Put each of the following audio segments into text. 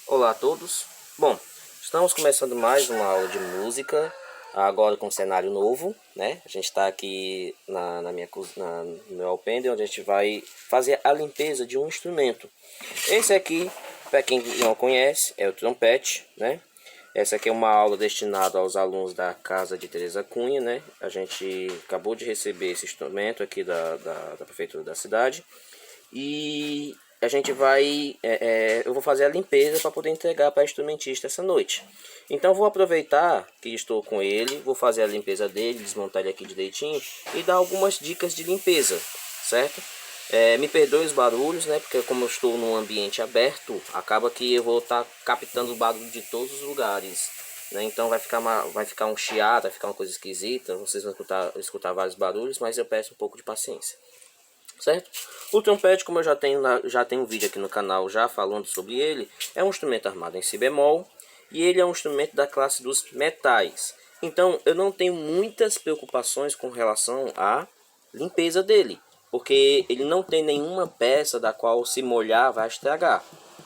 Olá a todos. Bom, estamos começando mais uma aula de música, agora com um cenário novo, né? A gente está aqui no meu alpendre, onde a gente vai fazer a limpeza de um instrumento. Esse aqui, para quem não conhece, é o trompete, né? Essa aqui é uma aula destinada aos alunos da Casa de Teresa Cunha, né? A gente acabou de receber esse instrumento aqui da prefeitura da cidade. E a gente vai, eu vou fazer a limpeza para poder entregar para o instrumentista essa noite. Então vou aproveitar que estou com ele, vou fazer a limpeza dele, desmontar ele aqui direitinho e dar algumas dicas de limpeza, certo? Me perdoe os barulhos, né? Porque como eu estou num ambiente aberto, acaba que eu vou estar captando o barulho de todos os lugares, né? Então vai ficar um chiado, vai ficar uma coisa esquisita, vocês vão escutar vários barulhos, mas eu peço um pouco de paciência. Certo? O trompete, como eu já tenho um vídeo aqui no canal já falando sobre ele, é um instrumento armado em si bemol e ele é um instrumento da classe dos metais. Então eu não tenho muitas preocupações com relação à limpeza dele, porque ele não tem nenhuma peça da qual se molhar vai estragar.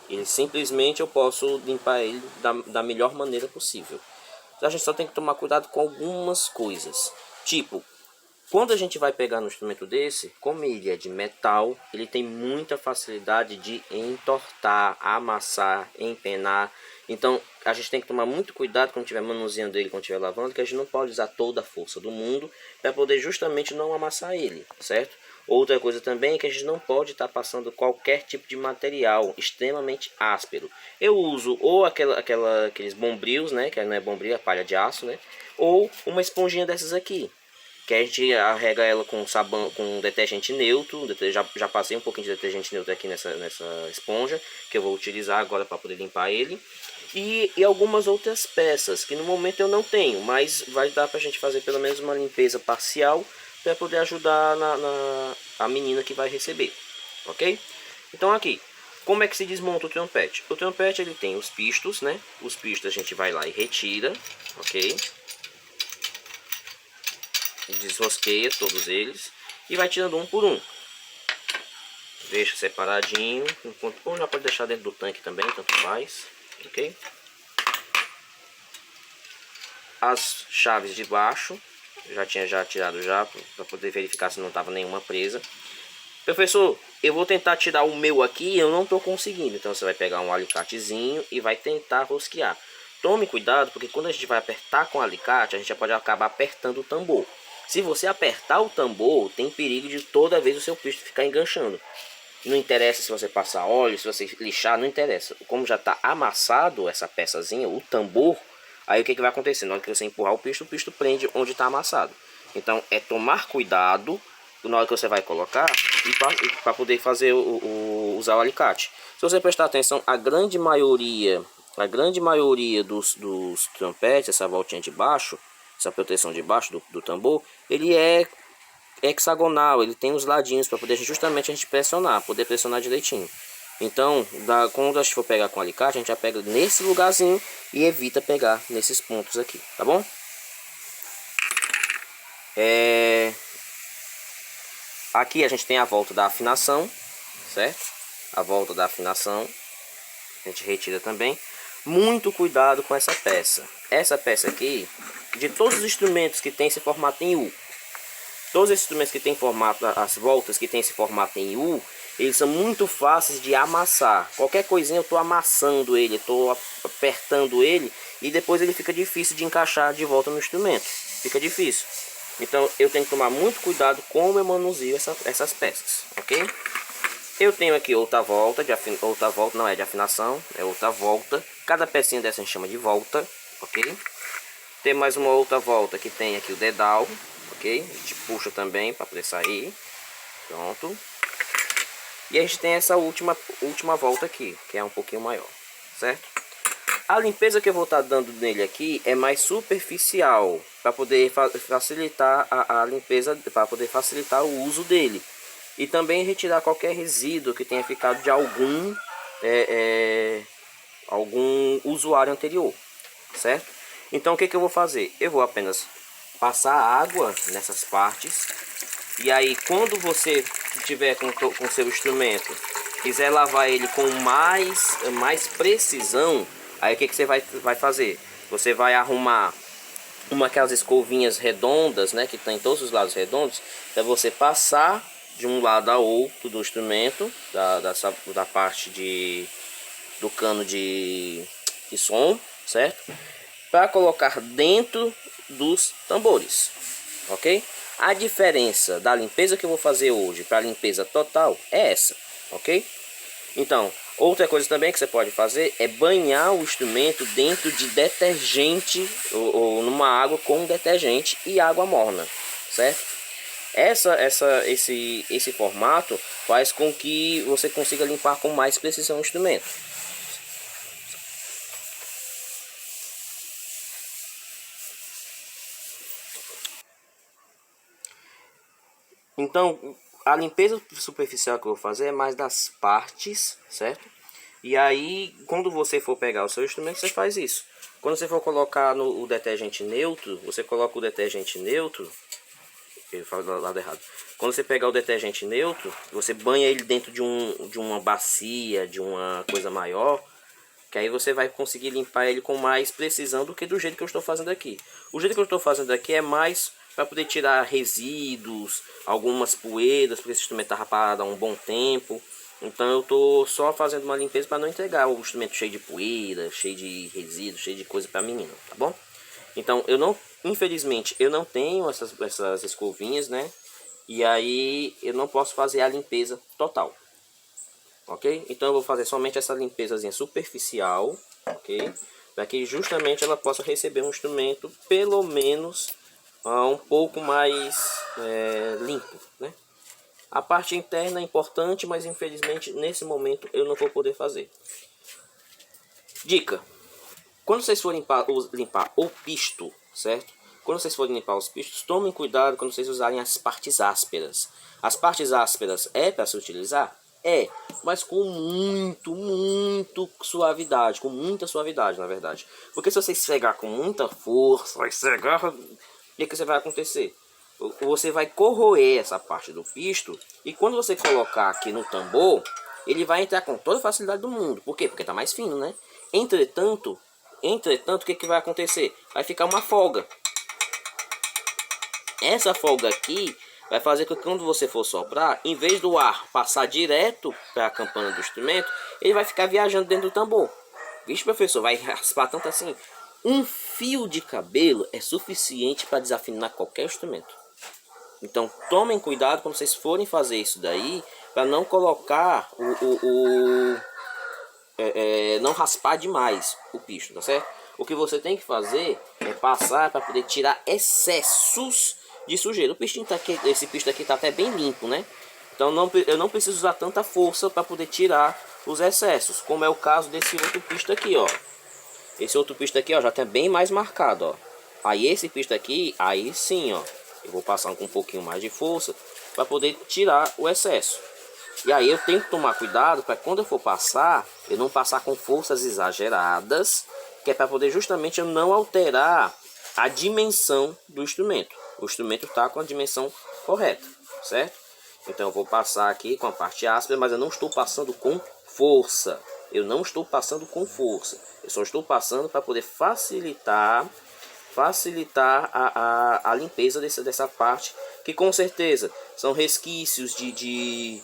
Ele simplesmente eu posso limpar ele da melhor maneira possível. A gente só tem que tomar cuidado com algumas coisas, tipo, quando a gente vai pegar no instrumento desse, como ele é de metal, ele tem muita facilidade de entortar, amassar, empenar. Então a gente tem que tomar muito cuidado quando estiver manuseando ele, quando estiver lavando, que a gente não pode usar toda a força do mundo para poder justamente não amassar ele, certo? Outra coisa também é que a gente não pode estar passando qualquer tipo de material extremamente áspero. Eu uso ou aqueles bombrios, né, que não é bombril, é palha de aço, né, ou uma esponjinha dessas aqui, que a gente arrega ela com sabão, com detergente neutro. Já passei um pouquinho de detergente neutro aqui nessa esponja, que eu vou utilizar agora para poder limpar ele. E algumas outras peças, que no momento eu não tenho, mas vai dar para a gente fazer pelo menos uma limpeza parcial, para poder ajudar a menina que vai receber, ok? Então aqui, como é que se desmonta o trompete? O trompete ele tem os pistos, né? Os pistos a gente vai lá e retira, ok? Desrosqueia todos eles e vai tirando um por um. Deixa separadinho, ou já pode deixar dentro do tanque também, tanto faz, ok? As chaves de baixo, já tinha tirado já, para poder verificar se não estava nenhuma presa. Professor, eu vou tentar tirar o meu aqui e eu não estou conseguindo. Então você vai pegar um alicatezinho e vai tentar rosquear. Tome cuidado, porque quando a gente vai apertar com o alicate, a gente já pode acabar apertando o tambor. Se você apertar o tambor, tem perigo de toda vez o seu pisto ficar enganchando. Não interessa se você passar óleo, se você lixar, não interessa. Como já está amassado essa peçazinha, o tambor, aí o que vai acontecer? Na hora que você empurrar o pisto prende onde está amassado. Então é tomar cuidado na hora que você vai colocar e para poder fazer usar o alicate. Se você prestar atenção, a grande maioria dos trompetes, essa voltinha de baixo, essa proteção de baixo do tambor, ele é hexagonal, ele tem os ladinhos para poder justamente a gente pressionar, poder pressionar direitinho. Então, quando a gente for pegar com o alicate, a gente já pega nesse lugarzinho e evita pegar nesses pontos aqui, tá bom? Aqui a gente tem a volta da afinação, certo? A volta da afinação, a gente retira também. Muito cuidado com essa peça. Essa peça aqui, de todos os instrumentos que tem esse formato em U, todos esses instrumentos que tem formato, as voltas que tem esse formato em U, eles são muito fáceis de amassar. Qualquer coisinha eu estou amassando ele, estou apertando ele e depois ele fica difícil de encaixar de volta no instrumento. Fica difícil. Então eu tenho que tomar muito cuidado como eu manuseio essas peças, ok? Eu tenho aqui outra volta, não é de afinação, é outra volta. Cada pecinha dessa a gente chama de volta, ok? Tem mais uma outra volta que tem aqui o dedal, ok? A gente puxa também para poder sair. Pronto. E a gente tem essa última volta aqui, que é um pouquinho maior, certo? A limpeza que eu vou estar dando nele aqui é mais superficial, para poder facilitar a limpeza, para poder facilitar o uso dele. E também retirar qualquer resíduo que tenha ficado de algum usuário anterior, certo? Então o que eu vou fazer? Eu vou apenas passar água nessas partes. E aí quando você tiver com seu instrumento quiser lavar ele com mais precisão, aí o que você vai fazer? Você vai arrumar uma aquelas escovinhas redondas, né, que tem todos os lados redondos, para você passar de um lado ao outro do instrumento, da parte do cano de som, certo? Para colocar dentro dos tambores, ok? A diferença da limpeza que eu vou fazer hoje para a limpeza total é essa, ok? Então, outra coisa também que você pode fazer é banhar o instrumento dentro de detergente ou numa água com detergente e água morna, certo? Esse formato faz com que você consiga limpar com mais precisão o instrumento. Então, a limpeza superficial que eu vou fazer é mais das partes, certo? E aí, quando você for pegar o seu instrumento, você faz isso. Quando você for colocar o detergente neutro, você coloca o detergente neutro. Eu falo do lado errado. Quando você pegar o detergente neutro, você banha ele dentro de uma bacia, de uma coisa maior, que aí você vai conseguir limpar ele com mais precisão do que do jeito que eu estou fazendo aqui. O jeito que eu estou fazendo aqui é mais para poder tirar resíduos, algumas poeiras, porque esse instrumento estava parado há um bom tempo. Então eu estou só fazendo uma limpeza para não entregar o instrumento cheio de poeira, cheio de resíduos, cheio de coisa para a menina, tá bom? Então eu não, infelizmente, eu não tenho essas escovinhas, né? E aí eu não posso fazer a limpeza total. Ok? Então eu vou fazer somente essa limpezazinha superficial, ok? Para que justamente ela possa receber um instrumento pelo menos um pouco mais limpo, né? A parte interna é importante, mas infelizmente nesse momento eu não vou poder fazer. Dica: quando vocês forem limpar o pisto, certo? Quando vocês forem limpar os pistos, tomem cuidado quando vocês usarem as partes ásperas. As partes ásperas é para se utilizar? É, mas com muito suavidade, com muita suavidade, na verdade. Porque se você esfregar com muita força, vai esfregar, o que você vai acontecer? Você vai corroer essa parte do pisto e quando você colocar aqui no tambor, ele vai entrar com toda a facilidade do mundo. Por quê? Porque está mais fino, né? Entretanto, o que vai acontecer? Vai ficar uma folga. Essa folga aqui vai fazer com que quando você for soprar, em vez do ar passar direto para a campana do instrumento, ele vai ficar viajando dentro do tambor. Vixe, professor, vai raspar tanto assim. Um fio de cabelo é suficiente para desafinar qualquer instrumento. Então tomem cuidado quando vocês forem fazer isso daí, para não colocar não raspar demais o pisto, tá certo? O que você tem que fazer é passar para poder tirar excessos de sujeira. O pistinho tá aqui, esse pisto aqui tá até bem limpo, né? Então eu não preciso usar tanta força para poder tirar os excessos, como é o caso desse outro pisto aqui, ó. Esse outro pisto aqui, ó, já tá bem mais marcado, ó. Aí esse pisto aqui, aí sim, ó, eu vou passar com um pouquinho mais de força para poder tirar o excesso. E aí eu tenho que tomar cuidado para quando eu for passar, eu não passar com forças exageradas, que é para poder justamente eu não alterar a dimensão do instrumento. O instrumento está com a dimensão correta, certo? Então eu vou passar aqui com a parte áspera, mas eu não estou passando com força. Eu não estou passando com força. Eu só estou passando para poder facilitar a limpeza dessa parte, que com certeza são resquícios de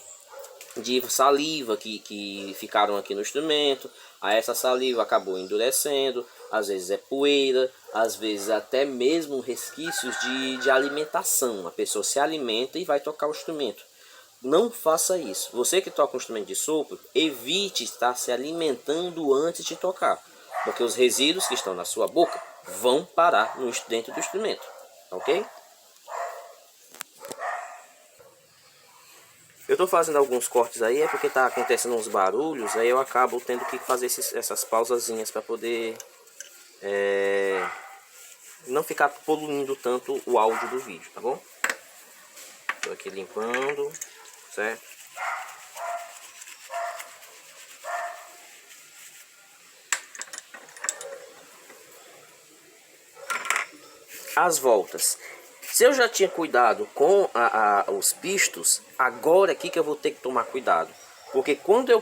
saliva que ficaram aqui no instrumento. Aí essa saliva acabou endurecendo, às vezes é poeira, às vezes até mesmo resquícios de alimentação. A pessoa se alimenta e vai tocar o instrumento. Não faça isso. Você que toca um instrumento de sopro, evite estar se alimentando antes de tocar, porque os resíduos que estão na sua boca vão parar dentro do instrumento, ok? Eu estou fazendo alguns cortes aí, é porque tá acontecendo uns barulhos, aí eu acabo tendo que fazer essas pausazinhas para poder não ficar poluindo tanto o áudio do vídeo, tá bom? Estou aqui limpando, certo? As voltas. Se eu já tinha cuidado com os pistos, agora aqui que eu vou ter que tomar cuidado. Porque quando eu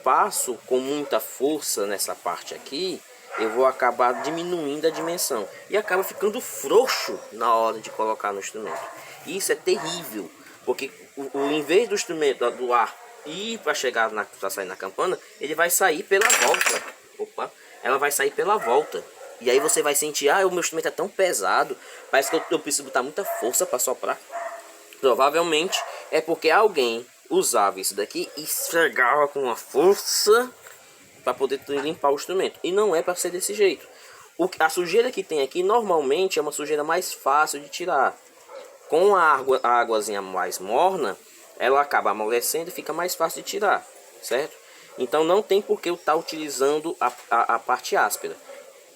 passo com muita força nessa parte aqui, eu vou acabar diminuindo a dimensão e acaba ficando frouxo na hora de colocar no instrumento. Isso é terrível, porque em vez do instrumento do ar ir para chegar para sair na campana, ele vai sair pela volta. Opa, ela vai sair pela volta. E aí você vai sentir, o meu instrumento é tão pesado, parece que eu preciso botar muita força para soprar. Provavelmente é porque alguém usava isso daqui e esfregava com uma força para poder limpar o instrumento. E não é para ser desse jeito. A sujeira que tem aqui normalmente é uma sujeira mais fácil de tirar. Com a águazinha mais morna, ela acaba amolecendo e fica mais fácil de tirar, certo? Então não tem por que eu estar utilizando a parte áspera.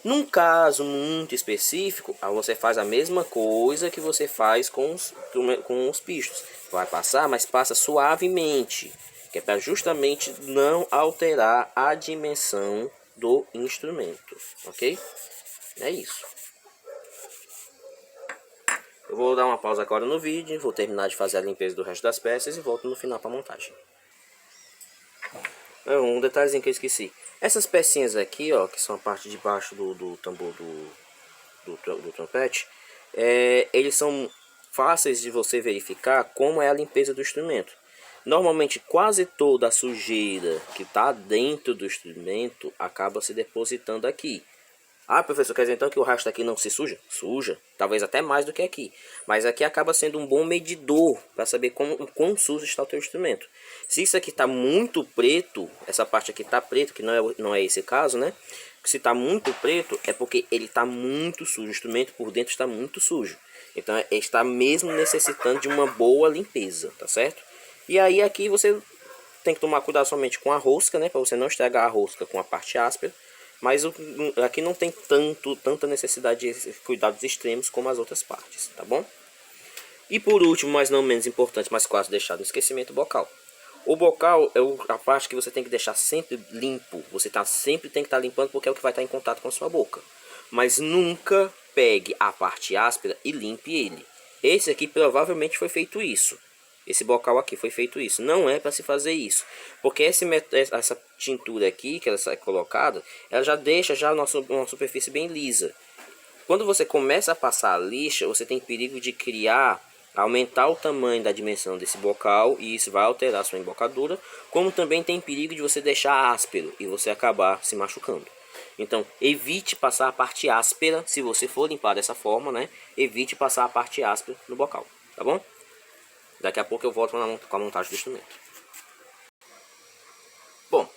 Num caso muito específico, você faz a mesma coisa que você faz com os pistos. Vai passar, mas passa suavemente, que é para justamente não alterar a dimensão do instrumento, ok? É isso. Eu vou dar uma pausa agora no vídeo, vou terminar de fazer a limpeza do resto das peças e volto no final para a montagem. Um detalhezinho que eu esqueci. Essas pecinhas aqui, ó, que são a parte de baixo do tambor do trompete, eles são fáceis de você verificar como é a limpeza do instrumento. Normalmente quase toda a sujeira que está dentro do instrumento acaba se depositando aqui. Professor, quer dizer então que o resto aqui não se suja? Suja, talvez até mais do que aqui. Mas aqui acaba sendo um bom medidor para saber quão sujo está o teu instrumento. Se isso aqui está muito preto, essa parte aqui está preta, que não é esse caso, né? Se está muito preto, é porque ele está muito sujo. O instrumento por dentro está muito sujo. Então, ele está mesmo necessitando de uma boa limpeza, tá certo? E aí aqui você tem que tomar cuidado somente com a rosca, né? Para você não estragar a rosca com a parte áspera. Mas aqui não tem tanta necessidade de cuidados extremos como as outras partes, tá bom? E por último, mas não menos importante, mas quase deixado no esquecimento, o bocal. O bocal é a parte que você tem que deixar sempre limpo. Você sempre tem que estar limpando porque é o que vai estar em contato com a sua boca. Mas nunca pegue a parte áspera e limpe ele. Esse aqui provavelmente foi feito isso. Esse bocal aqui foi feito isso. Não é para se fazer isso. Porque essa tintura aqui, que ela é colocada, ela já deixa uma superfície bem lisa. Quando você começa a passar a lixa, você tem perigo de aumentar o tamanho da dimensão desse bocal. E isso vai alterar a sua embocadura. Como também tem perigo de você deixar áspero e você acabar se machucando. Então, evite passar a parte áspera, se você for limpar dessa forma, né? Evite passar a parte áspera no bocal, tá bom? Daqui a pouco eu volto com a montagem do instrumento. Bom,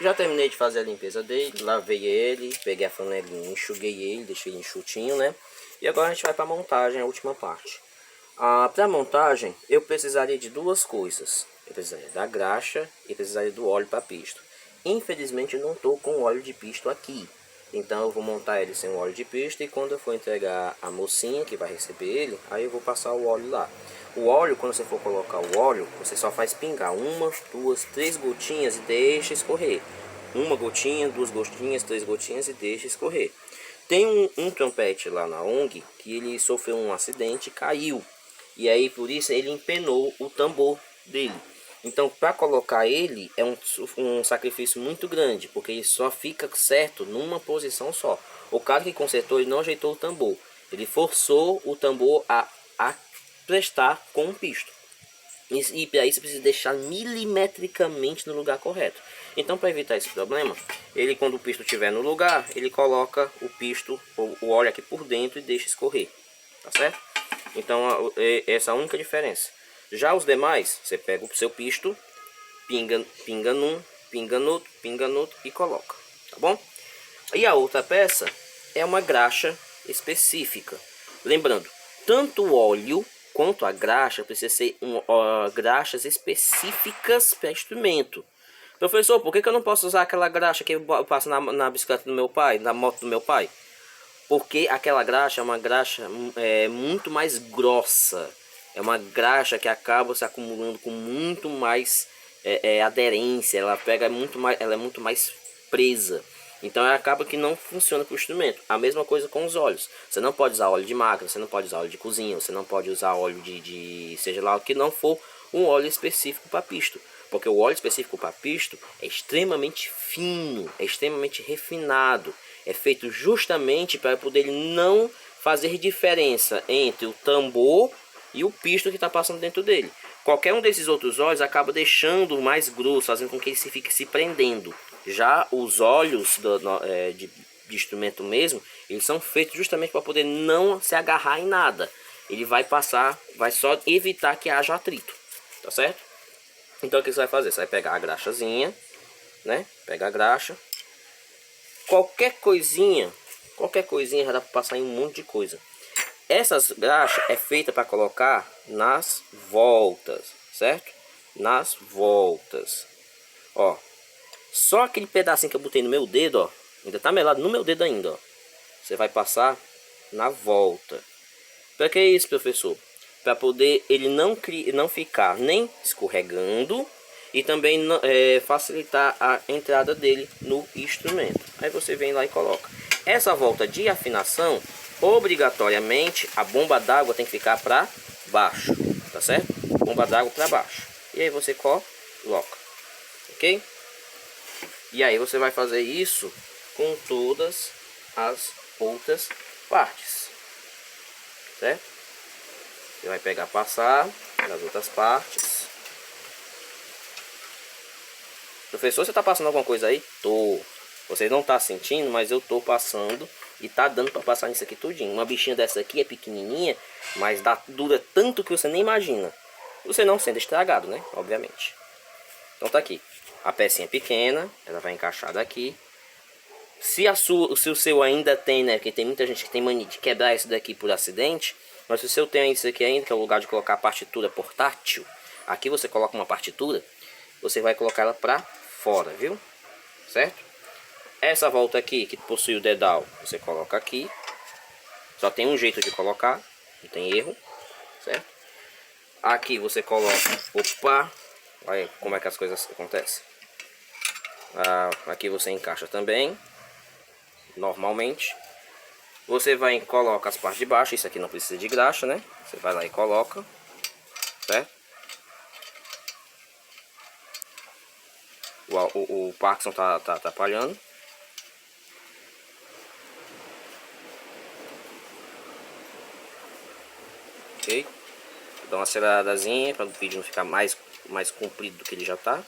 já terminei de fazer a limpeza dele, lavei ele, peguei a flanelinha, enxuguei ele, deixei ele enxutinho, né? E agora a gente vai para a montagem, a última parte. Para a montagem, eu precisaria de duas coisas. Eu precisaria da graxa e precisaria do óleo para pisto. Infelizmente eu não estou com óleo de pisto aqui. Então eu vou montar ele sem o óleo de pisto e quando eu for entregar a mocinha que vai receber ele, aí eu vou passar o óleo lá. O óleo, quando você for colocar o óleo, você só faz pingar 1, 2, 3 gotinhas e deixa escorrer. 1 gotinha, 2 gotinhas, 3 gotinhas e deixa escorrer. Tem um trompete lá na ONG que ele sofreu um acidente e caiu. E aí por isso ele empenou o tambor dele. Então para colocar ele é um sacrifício muito grande, porque ele só fica certo numa posição só. O cara que consertou, ele não ajeitou o tambor. Ele forçou o tambor a prestar com um pisto. E para isso precisa deixar milimetricamente no lugar correto. Então para evitar esse problema, ele quando o pisto estiver no lugar, ele coloca o pisto, o óleo aqui por dentro e deixa escorrer. Tá certo? Então essa é a única diferença. Já os demais, você pega o seu pisto, pinga num, pinga no outro e coloca. Tá bom? E a outra peça é uma graxa específica. Lembrando, tanto o óleo quanto a graxa precisa ser graxas específicas para instrumento. Professor, por que eu não posso usar aquela graxa que eu passo na bicicleta do meu pai, na moto do meu pai? Porque aquela graxa é uma graxa muito mais grossa. É uma graxa que acaba se acumulando com muito mais aderência. Ela é muito mais presa. Então acaba que não funciona para o instrumento. A mesma coisa com os óleos. Você não pode usar óleo de máquina, você não pode usar óleo de cozinha, você não pode usar óleo de seja lá o que não for, um óleo específico para pisto. Porque o óleo específico para pisto é extremamente fino, é extremamente refinado. É feito justamente para poder ele não fazer diferença entre o tambor e o pisto que está passando dentro dele. Qualquer um desses outros óleos acaba deixando mais grosso, fazendo com que ele fique se prendendo. Já os óleos de instrumento mesmo, eles são feitos justamente para poder não se agarrar em nada. Ele vai passar, vai só evitar que haja atrito, tá certo? Então o que você vai fazer? Você vai pegar a graxazinha, né? Pega a graxa. Qualquer coisinha já dá para passar em um monte de coisa. Essas graxas é feita para colocar nas voltas, certo? Nas voltas. Ó, só aquele pedacinho que eu botei no meu dedo, ó, ainda tá melado no meu dedo ainda, ó. Você vai passar na volta. Para que isso, professor? Para poder ele não ficar nem escorregando e também facilitar a entrada dele no instrumento. Aí você vem lá e coloca. Essa volta de afinação, obrigatoriamente a bomba d'água tem que ficar para baixo, tá certo? Bomba d'água para baixo. E aí você coloca, ok? E aí você vai fazer isso com todas as outras partes, certo? Você vai pegar, passar nas outras partes. Professor, você está passando alguma coisa aí? Tô. Vocês não estão sentindo, mas eu tô passando e tá dando para passar nisso aqui tudinho. Uma bichinha dessa aqui é pequenininha, mas dura tanto que você nem imagina. Você não sendo estragado, né? Obviamente. Então tá aqui. A pecinha pequena, ela vai encaixar daqui. Se o seu ainda tem, né? Porque tem muita gente que tem mania de quebrar isso daqui por acidente. Mas se o seu tem isso aqui ainda, que é o lugar de colocar a partitura portátil. Aqui você coloca uma partitura. Você vai colocar ela pra fora, viu? Certo? Essa volta aqui, que possui o dedal, você coloca aqui. Só tem um jeito de colocar, não tem erro, certo? Aqui você coloca, opa, olha como é que as coisas acontecem. Aqui você encaixa também, normalmente. Você vai e coloca as partes de baixo, isso aqui não precisa de graxa, né? Você vai lá e coloca, certo? O Parkinson tá atrapalhando. Ok? Dá uma aceleradazinha para o vídeo não ficar mais comprido do que ele já tá.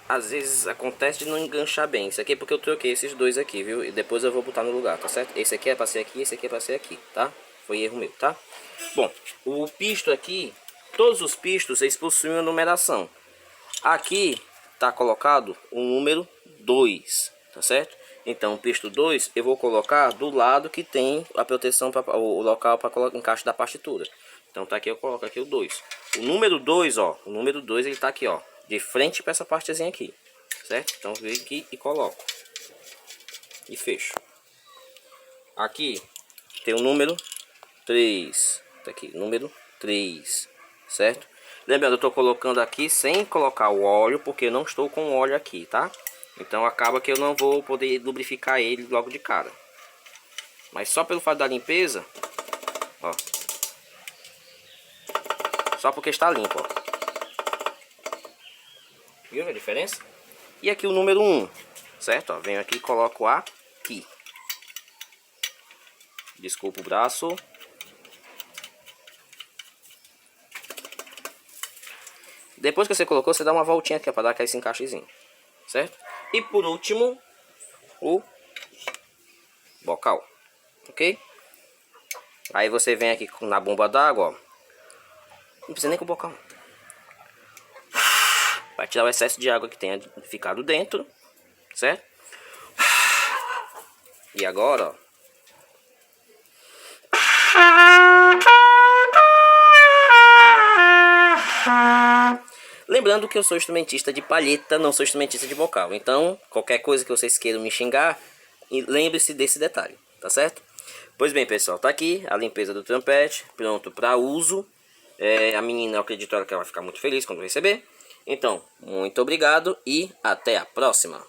Às vezes acontece de não enganchar bem. Isso aqui é porque eu troquei esses dois aqui, viu? E depois eu vou botar no lugar, tá certo? Esse aqui é pra ser aqui, esse aqui é pra ser aqui, tá? Foi erro meu, tá? Bom, o pisto aqui, todos os pistos, eles possuem uma numeração. Aqui tá colocado o número 2, tá certo? Então o pisto 2 eu vou colocar do lado que tem a proteção, o local para encaixe da partitura. Então tá aqui, eu coloco aqui o 2. O número 2, ó, o número 2 ele tá aqui, ó, de frente para essa partezinha aqui, certo? Então eu venho aqui e coloco e fecho. Aqui tem o número 3, tá aqui, número 3, certo? Lembrando, eu estou colocando aqui sem colocar o óleo, porque eu não estou com óleo aqui, tá? Então acaba que eu não vou poder lubrificar ele logo de cara. Mas só pelo fato da limpeza, ó, só porque está limpo, ó. Viu a diferença? E aqui o número 1, certo? Ó, venho aqui e coloco aqui. Desculpa o braço. Depois que você colocou, você dá uma voltinha aqui para dar aquele encaixezinho, certo? E por último, o bocal, ok? Aí você vem aqui na bomba d'água, ó. Não precisa nem com o bocal. Vai tirar o excesso de água que tenha ficado dentro, certo? E agora, ó. Lembrando que eu sou instrumentista de palheta, não sou instrumentista de vocal. Então, qualquer coisa que vocês queiram me xingar, lembre-se desse detalhe, tá certo? Pois bem, pessoal, tá aqui a limpeza do trompete, pronto para uso. A menina, eu acredito que ela vai ficar muito feliz quando receber. Então, muito obrigado e até a próxima.